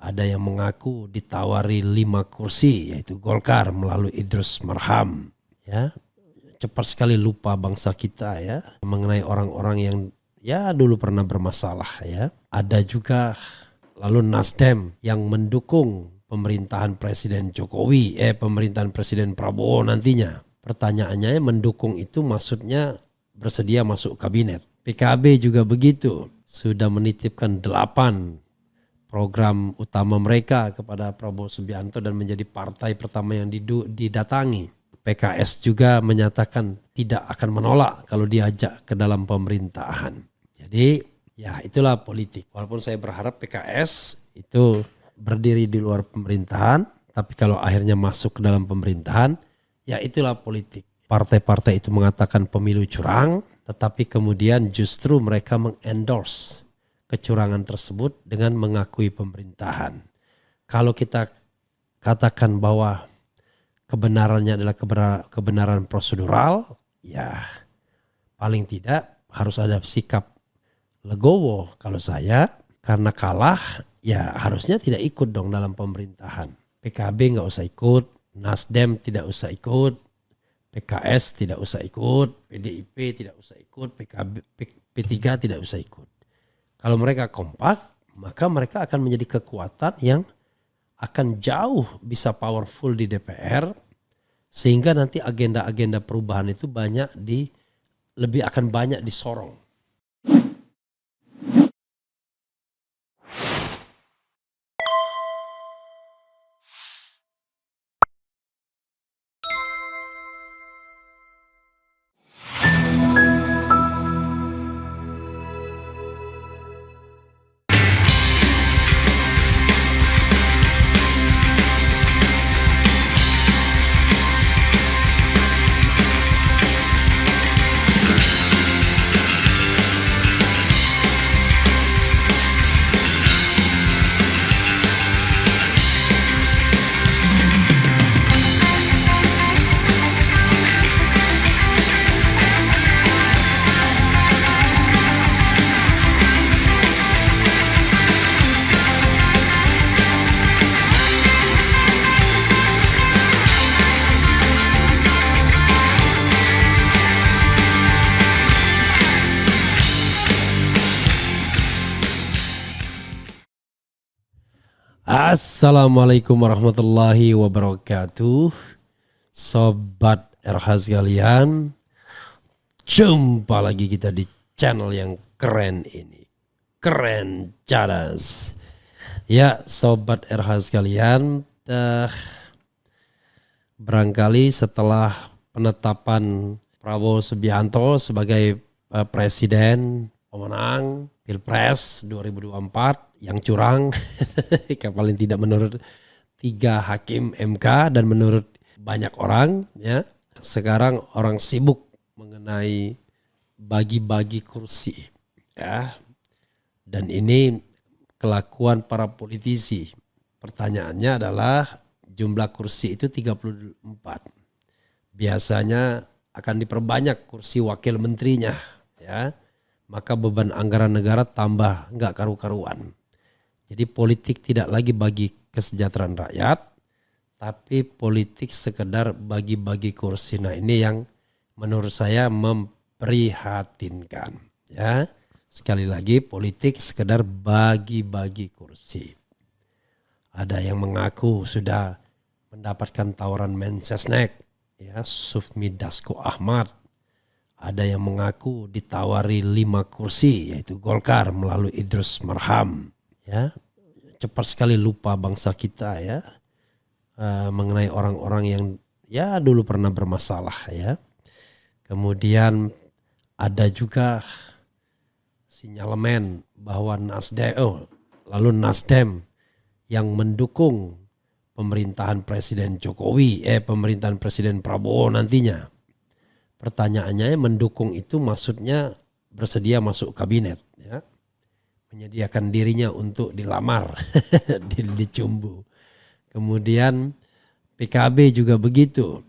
Ada yang mengaku ditawari 5 kursi, yaitu Golkar melalui Idrus Marham. Ya, cepat sekali lupa bangsa kita ya mengenai orang-orang yang ya dulu pernah bermasalah ya. Ada juga lalu Nasdem yang mendukung pemerintahan Presiden Jokowi, pemerintahan Presiden Prabowo nantinya. Pertanyaannya, mendukung itu maksudnya bersedia masuk kabinet. PKB juga begitu, sudah menitipkan 8 program utama mereka kepada Prabowo Subianto dan menjadi partai pertama yang didatangi. PKS juga menyatakan tidak akan menolak kalau diajak ke dalam pemerintahan. Jadi ya itulah politik. Walaupun saya berharap PKS itu berdiri di luar pemerintahan, tapi kalau akhirnya masuk ke dalam pemerintahan, ya itulah politik. Partai-partai itu mengatakan pemilu curang, tetapi kemudian justru mereka mengendorse kecurangan tersebut dengan mengakui pemerintahan. Kalau kita katakan bahwa kebenarannya adalah kebenaran prosedural, ya paling tidak harus ada sikap legowo kalau saya, karena kalah ya harusnya tidak ikut dong dalam pemerintahan. PKB nggak usah ikut, Nasdem tidak usah ikut, PKS tidak usah ikut, PDIP tidak usah ikut, P3 tidak usah ikut. Kalau mereka kompak, maka mereka akan menjadi kekuatan yang akan jauh bisa powerful di DPR, sehingga nanti agenda-agenda perubahan itu lebih akan banyak disorong. Assalamualaikum warahmatullahi wabarakatuh. Sobat RH sekalian, jumpa lagi kita di channel yang keren ini. Keren cadas. Ya Sobat RH sekalian, barangkali setelah penetapan Prabowo Subianto sebagai presiden pemenang Pilpres 2024 yang curang, paling tidak menurut 3 hakim MK dan menurut banyak orang ya. Sekarang orang sibuk mengenai bagi-bagi kursi ya. Dan ini kelakuan para politisi. Pertanyaannya adalah jumlah kursi itu 34. Biasanya akan diperbanyak kursi wakil menterinya ya. Maka beban anggaran negara tambah nggak karu-karuan. Jadi politik tidak lagi bagi kesejahteraan rakyat, tapi politik sekedar bagi-bagi kursi. Nah ini yang menurut saya memprihatinkan. Ya, sekali lagi politik sekedar bagi-bagi kursi. Ada yang mengaku sudah mendapatkan tawaran Mensesnek, ya Sufmi Dasko Ahmad. Ada yang mengaku ditawari 5 kursi, yaitu Golkar melalui Idrus Marham. Ya, cepat sekali lupa bangsa kita ya mengenai orang-orang yang ya dulu pernah bermasalah ya. Kemudian ada juga sinyalemen bahwa Nasdem yang mendukung pemerintahan Presiden Jokowi, pemerintahan Presiden Prabowo nantinya. Pertanyaannya, mendukung itu maksudnya bersedia masuk kabinet ya. Menyediakan dirinya untuk dilamar, dicumbu. Kemudian PKB juga begitu,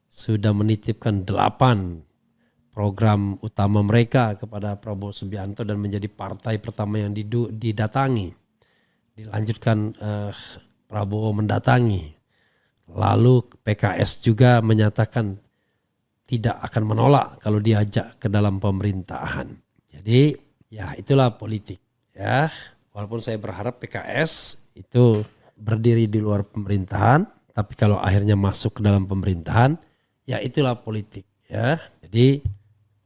sudah menitipkan 8 program utama mereka kepada Prabowo Subianto dan menjadi partai pertama yang didatangi. Dilanjutkan Prabowo mendatangi. Lalu PKS juga menyatakan tidak akan menolak kalau diajak ke dalam pemerintahan. Jadi ya itulah politik ya. Walaupun saya berharap PKS itu berdiri di luar pemerintahan, tapi kalau akhirnya masuk ke dalam pemerintahan, ya itulah politik ya. Jadi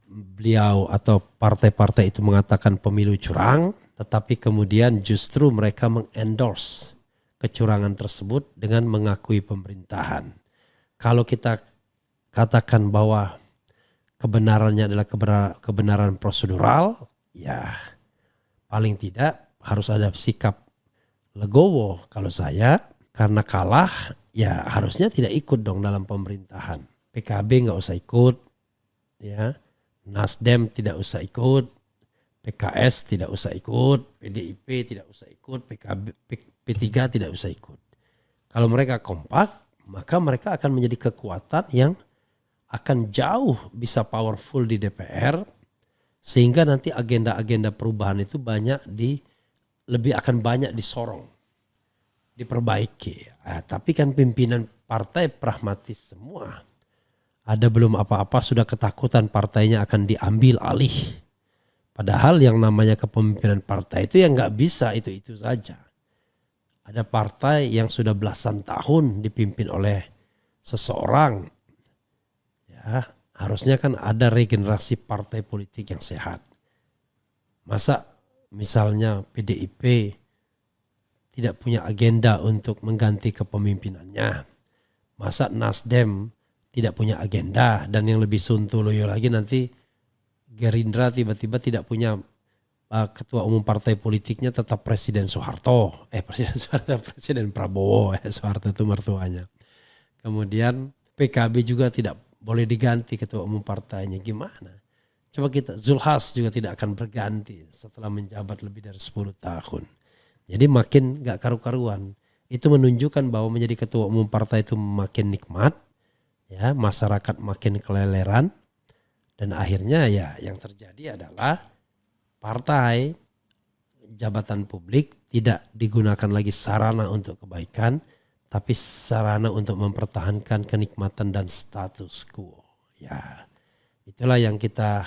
beliau atau partai-partai itu mengatakan pemilu curang, tetapi kemudian justru mereka mengendorse kecurangan tersebut dengan mengakui pemerintahan. Kalau kita katakan bahwa kebenarannya adalah kebenaran prosedural, ya paling tidak harus ada sikap legowo kalau saya, karena kalah ya harusnya tidak ikut dong dalam pemerintahan. PKB nggak usah ikut, ya Nasdem tidak usah ikut, PKS tidak usah ikut, PDIP tidak usah ikut, P3 tidak usah ikut. Kalau mereka kompak, maka mereka akan menjadi kekuatan yang akan jauh bisa powerful di DPR, sehingga nanti agenda-agenda perubahan itu lebih akan banyak disorong, diperbaiki. Tapi kan pimpinan partai pragmatis semua. Ada belum apa-apa sudah ketakutan partainya akan diambil alih. Padahal yang namanya kepemimpinan partai itu yang nggak bisa itu saja. Ada partai yang sudah belasan tahun dipimpin oleh seseorang. Ya, harusnya kan ada regenerasi partai politik yang sehat. Masa misalnya PDIP tidak punya agenda untuk mengganti kepemimpinannya. Masa Nasdem tidak punya agenda, dan yang lebih suntuloyo lagi nanti Gerindra tiba-tiba tidak punya ketua umum partai politiknya tetap Presiden Soeharto. Presiden Prabowo. Soeharto itu mertuanya. Kemudian PKB juga tidak boleh diganti ketua umum partainya. Gimana? Coba Zulkifli Hasan juga tidak akan berganti setelah menjabat lebih dari 10 tahun. Jadi makin gak karu-karuan. Itu menunjukkan bahwa menjadi ketua umum partai itu makin nikmat. Ya, masyarakat makin keleleran. Dan akhirnya ya yang terjadi adalah partai, jabatan publik tidak digunakan lagi sarana untuk kebaikan, tapi sarana untuk mempertahankan kenikmatan dan status quo. Ya, itulah yang kita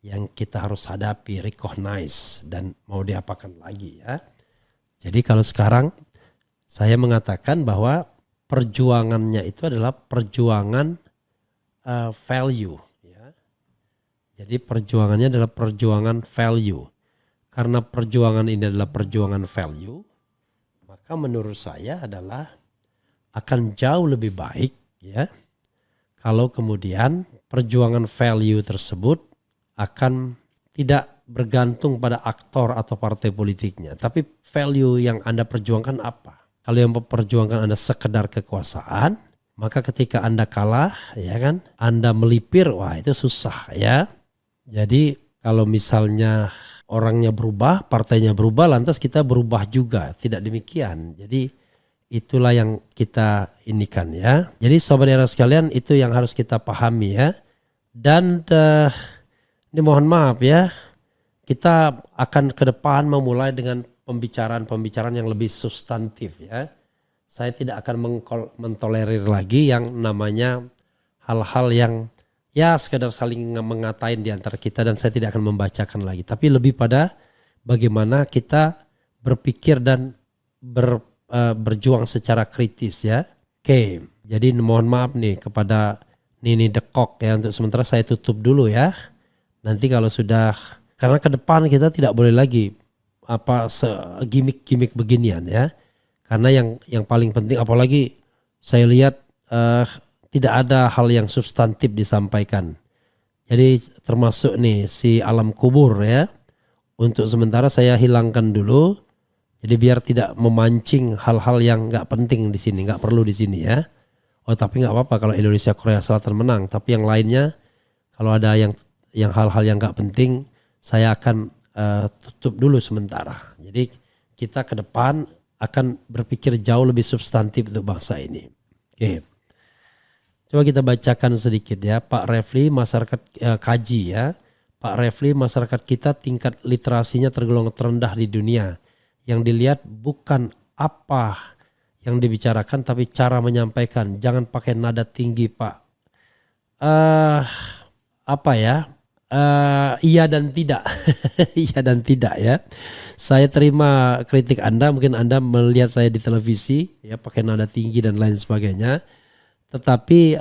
yang kita harus hadapi, recognize, dan mau diapakan lagi ya. Jadi kalau sekarang saya mengatakan bahwa perjuangannya itu adalah perjuangan value. Ya. Jadi perjuangannya adalah perjuangan value. Karena perjuangan ini adalah perjuangan value, maka menurut saya adalah akan jauh lebih baik ya kalau kemudian perjuangan value tersebut akan tidak bergantung pada aktor atau partai politiknya, tapi value yang Anda perjuangkan apa? Kalau yang memperjuangkan Anda sekedar kekuasaan, maka ketika Anda kalah, ya kan, Anda melipir, wah itu susah ya. Jadi kalau misalnya orangnya berubah, partainya berubah, lantas kita berubah juga. Tidak demikian. Jadi itulah yang kita inikan ya. Jadi sobat era sekalian, itu yang harus kita pahami ya. Dan ini mohon maaf ya, kita akan ke depan memulai dengan pembicaraan-pembicaraan yang lebih substantif ya. Saya tidak akan mentolerir lagi yang namanya hal-hal yang ya sekedar saling mengatain di antara kita, dan saya tidak akan membacakan lagi. Tapi lebih pada bagaimana kita berpikir dan berjuang secara kritis ya. Oke, jadi mohon maaf nih kepada Nini Dekok ya, untuk sementara saya tutup dulu ya. Nanti kalau sudah, karena ke depan kita tidak boleh lagi gimmick-gimmick beginian ya. Karena yang paling penting, apalagi saya lihat tidak ada hal yang substantif disampaikan. Jadi termasuk nih si alam kubur ya. Untuk sementara saya hilangkan dulu. Jadi biar tidak memancing hal-hal yang nggak penting di sini, nggak perlu di sini ya. Oh tapi nggak apa-apa kalau Indonesia Korea Selatan menang. Tapi yang lainnya kalau ada yang hal-hal yang nggak penting, saya akan tutup dulu sementara. Jadi kita ke depan akan berpikir jauh lebih substantif untuk bangsa ini. Oke. Coba kita bacakan sedikit ya. Pak Refli, masyarakat kaji ya. Pak Refli, masyarakat kita tingkat literasinya tergolong terendah di dunia. Yang dilihat bukan apa yang dibicarakan tapi cara menyampaikan. Jangan pakai nada tinggi, Pak. Apa ya? Iya dan tidak. Iya dan tidak ya. Saya terima kritik Anda, mungkin Anda melihat saya di televisi ya pakai nada tinggi dan lain sebagainya. Tetapi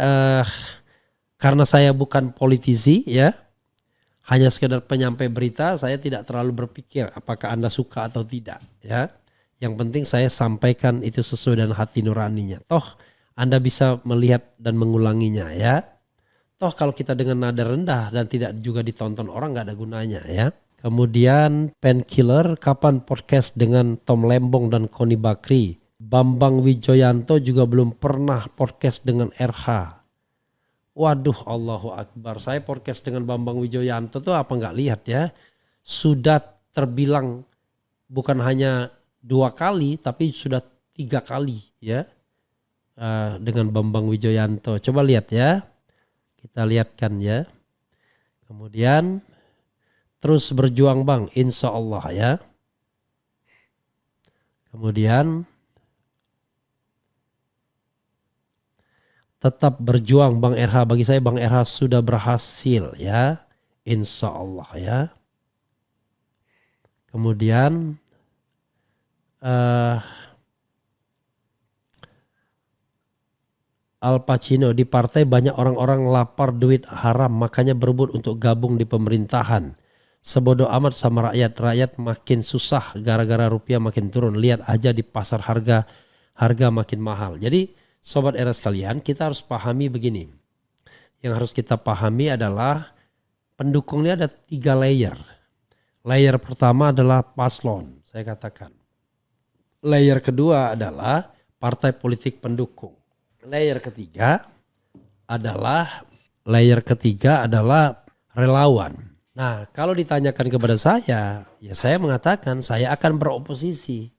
karena saya bukan politisi ya, hanya sekedar penyampai berita, saya tidak terlalu berpikir apakah Anda suka atau tidak ya. Yang penting saya sampaikan itu sesuai dengan hati nuraninya. Toh Anda bisa melihat dan mengulanginya ya. Toh kalau kita dengan nada rendah dan tidak juga ditonton orang gak ada gunanya ya. Kemudian Painkiller, kapan podcast dengan Tom Lembong dan Koni Bakri? Bambang Wijoyanto juga belum pernah podcast dengan RH. Waduh, Allahu Akbar. Saya podcast dengan Bambang Wijoyanto tuh apa gak lihat ya. Sudah terbilang bukan hanya 2 kali tapi sudah 3 kali ya. Dengan Bambang Wijoyanto. Coba lihat ya. Kita lihatkan ya. Kemudian terus berjuang Bang, insya Allah ya. Kemudian tetap berjuang Bang RH. Bagi saya Bang RH sudah berhasil ya. Insya Allah ya. Kemudian Al Pacino, di partai banyak orang-orang lapar duit haram makanya berebut untuk gabung di pemerintahan. Sebodoh amat sama rakyat. Rakyat makin susah gara-gara rupiah makin turun. Lihat aja di pasar harga makin mahal. Jadi sobat era sekalian, kita harus pahami begini. Yang harus kita pahami adalah pendukungnya ada 3 layer. Layer pertama adalah paslon, saya katakan. Layer kedua adalah partai politik pendukung. Layer ketiga adalah relawan. Nah, kalau ditanyakan kepada saya, ya saya mengatakan saya akan beroposisi.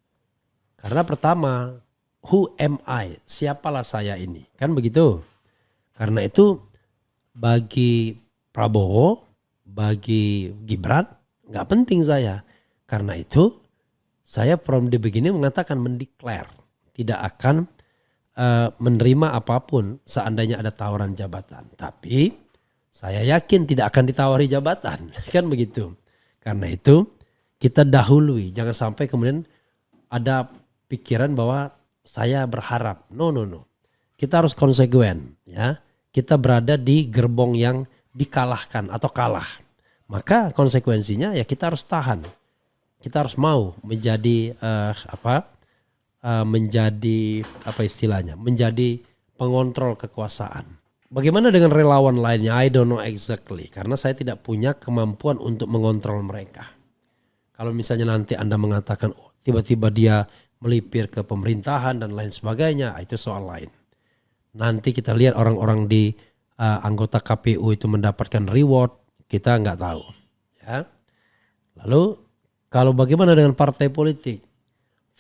Karena pertama, who am I? Siapalah saya ini? Kan begitu. Karena itu bagi Prabowo, bagi Gibran, nggak penting saya. Karena itu saya from the beginning mengatakan mendeklar tidak akan menerima apapun seandainya ada tawaran jabatan. Tapi saya yakin tidak akan ditawari jabatan, kan begitu. Karena itu kita dahului, jangan sampai kemudian ada pikiran bahwa saya berharap. No. Kita harus konsekuen ya. Kita berada di gerbong yang dikalahkan atau kalah. Maka konsekuensinya ya kita harus tahan. Kita harus mau menjadi menjadi pengontrol kekuasaan. Bagaimana dengan relawan lainnya? I don't know exactly. Karena saya tidak punya kemampuan untuk mengontrol mereka. Kalau misalnya nanti Anda mengatakan tiba-tiba dia melipir ke pemerintahan dan lain sebagainya, itu soal lain. Nanti kita lihat orang-orang di anggota KPU itu mendapatkan reward, kita nggak tahu. Ya. Lalu kalau bagaimana dengan partai politik?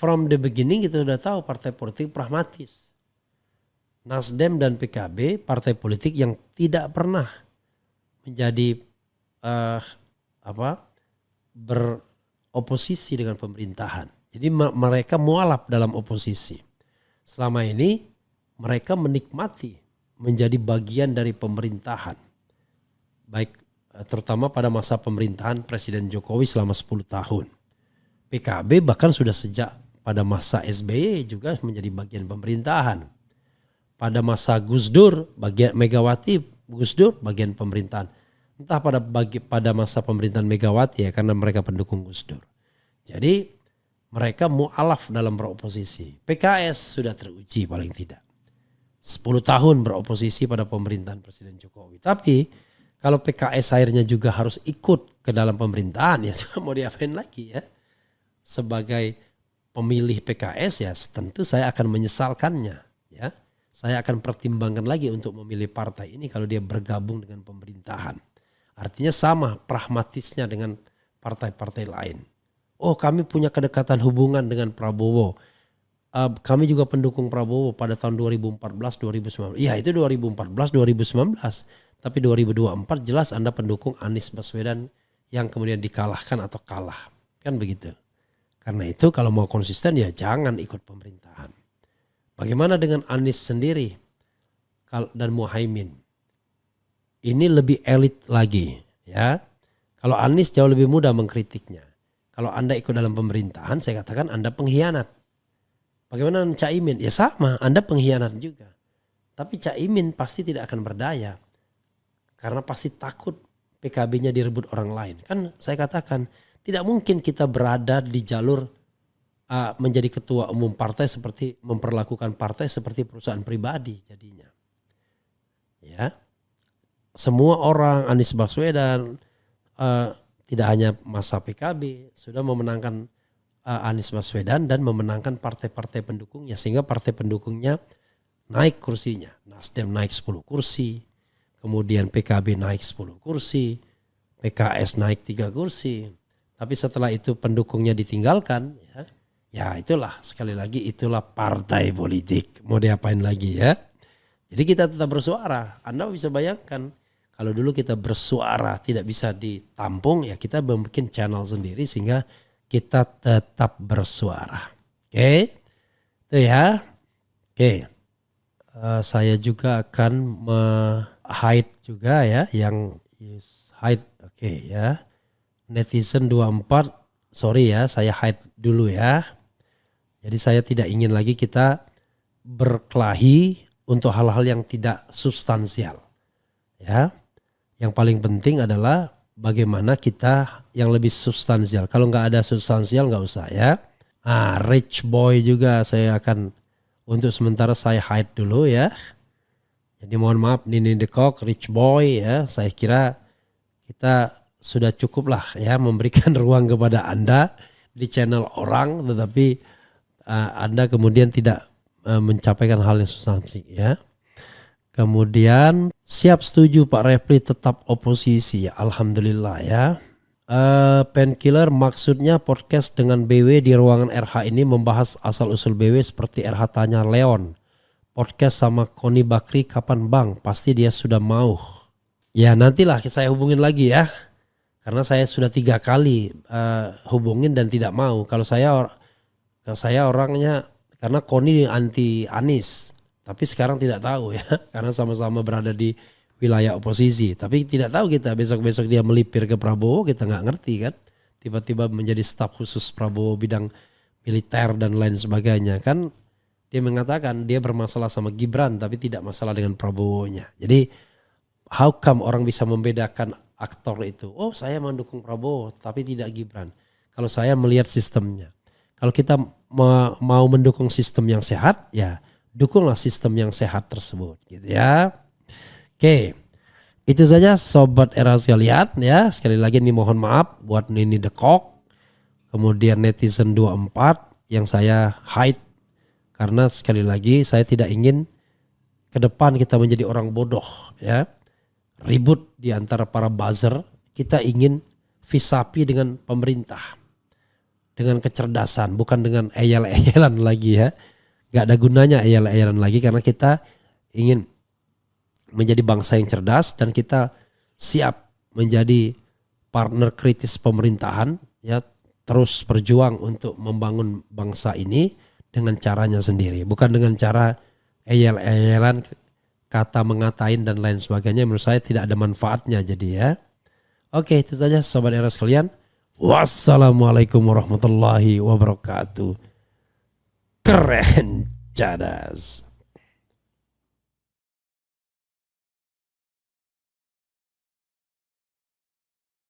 From the beginning kita sudah tahu partai politik pragmatis. Nasdem dan PKB partai politik yang tidak pernah menjadi beroposisi dengan pemerintahan. Jadi mereka mualaf dalam oposisi. Selama ini mereka menikmati menjadi bagian dari pemerintahan. Baik terutama pada masa pemerintahan Presiden Jokowi selama 10 tahun. PKB bahkan sudah sejak pada masa SBY juga menjadi bagian pemerintahan. Pada masa Gus Dur, bagian Megawati, Gus Dur bagian pemerintahan. Entah pada masa pemerintahan Megawati ya karena mereka pendukung Gus Dur. Jadi mereka mu'alaf dalam beroposisi. PKS sudah teruji paling tidak. 10 tahun beroposisi pada pemerintahan Presiden Jokowi. Tapi kalau PKS akhirnya juga harus ikut ke dalam pemerintahan ya mau diapain lagi ya. Sebagai pemilih PKS ya tentu saya akan menyesalkannya ya. Saya akan pertimbangkan lagi untuk memilih partai ini kalau dia bergabung dengan pemerintahan. Artinya sama pragmatisnya dengan partai-partai lain. Oh kami punya kedekatan hubungan dengan Prabowo. kami juga pendukung Prabowo pada tahun 2014-2019. Iya itu 2014-2019. Tapi 2024 jelas Anda pendukung Anies Baswedan yang kemudian dikalahkan atau kalah. Kan begitu. Karena itu kalau mau konsisten ya jangan ikut pemerintahan. Bagaimana dengan Anies sendiri dan Muhaimin? Ini lebih elit lagi ya. Kalau Anies jauh lebih mudah mengkritiknya. Kalau Anda ikut dalam pemerintahan saya katakan Anda pengkhianat. Bagaimana dengan Caimin? Ya sama, Anda pengkhianat juga. Tapi Caimin pasti tidak akan berdaya. Karena pasti takut PKB-nya direbut orang lain. Kan saya katakan tidak mungkin kita berada di jalur menjadi ketua umum partai seperti memperlakukan partai seperti perusahaan pribadi jadinya. Ya, semua orang Anies Baswedan tidak hanya masa PKB sudah memenangkan Anies Baswedan dan memenangkan partai-partai pendukungnya sehingga partai pendukungnya naik kursinya. Nasdem naik 10 kursi, kemudian PKB naik 10 kursi, PKS naik 3 kursi. Tapi setelah itu pendukungnya ditinggalkan, ya itulah sekali lagi itulah partai politik. Mau diapain lagi ya? Jadi kita tetap bersuara. Anda bisa bayangkan kalau dulu kita bersuara tidak bisa ditampung ya kita membuat channel sendiri sehingga kita tetap bersuara. Oke. Itu ya. Oke. Saya juga akan hide juga ya yang hide. Oke ya. Netizen 24 sorry ya saya hide dulu ya. Jadi saya tidak ingin lagi kita berkelahi untuk hal-hal yang tidak substansial. Ya. Yang paling penting adalah bagaimana kita yang lebih substansial. Kalau nggak ada substansial nggak usah ya. Rich boy juga saya akan untuk sementara saya hide dulu ya. Jadi mohon maaf Nini The Cock, rich boy ya. Saya kira kita sudah cukup lah ya memberikan ruang kepada Anda di channel orang. Tetapi Anda kemudian tidak mencapaikan hal yang substansi ya. Kemudian siap setuju Pak Refli tetap oposisi ya alhamdulillah ya. Painkiller maksudnya podcast dengan BW di ruangan RH ini membahas asal usul BW seperti RH tanya Leon. Podcast sama Koni Bakri kapan bang? Pasti dia sudah mau. Ya nantilah saya hubungin lagi ya. Karena saya sudah 3 kali hubungin dan tidak mau. Kalau saya orangnya karena Koni anti Anies. Tapi sekarang tidak tahu ya, karena sama-sama berada di wilayah oposisi. Tapi tidak tahu kita besok-besok dia melipir ke Prabowo, kita nggak ngerti kan. Tiba-tiba menjadi staf khusus Prabowo bidang militer dan lain sebagainya. Kan dia mengatakan dia bermasalah sama Gibran tapi tidak masalah dengan Prabowo-nya. Jadi how come orang bisa membedakan aktor itu? Oh saya mendukung Prabowo tapi tidak Gibran. Kalau saya melihat sistemnya. Kalau kita mau mendukung sistem yang sehat ya dukunglah sistem yang sehat tersebut gitu ya. Oke. Itu saja sobat era sekalian ya. Sekali lagi nih mohon maaf buat Nini The Cock. Kemudian netizen 24 yang saya hide karena sekali lagi saya tidak ingin ke depan kita menjadi orang bodoh ya. Ribut di antara para buzzer, kita ingin visapi dengan pemerintah. Dengan kecerdasan, bukan dengan eyal-eyalan lagi ya. Gak ada gunanya eyal-eyalan lagi karena kita ingin menjadi bangsa yang cerdas dan kita siap menjadi partner kritis pemerintahan ya, terus berjuang untuk membangun bangsa ini dengan caranya sendiri, bukan dengan cara eyal-eyalan, kata mengatain dan lain sebagainya. Menurut saya tidak ada manfaatnya jadi ya. Oke, itu saja sobat era sekalian. Wassalamualaikum warahmatullahi wabarakatuh. Keren, cadas.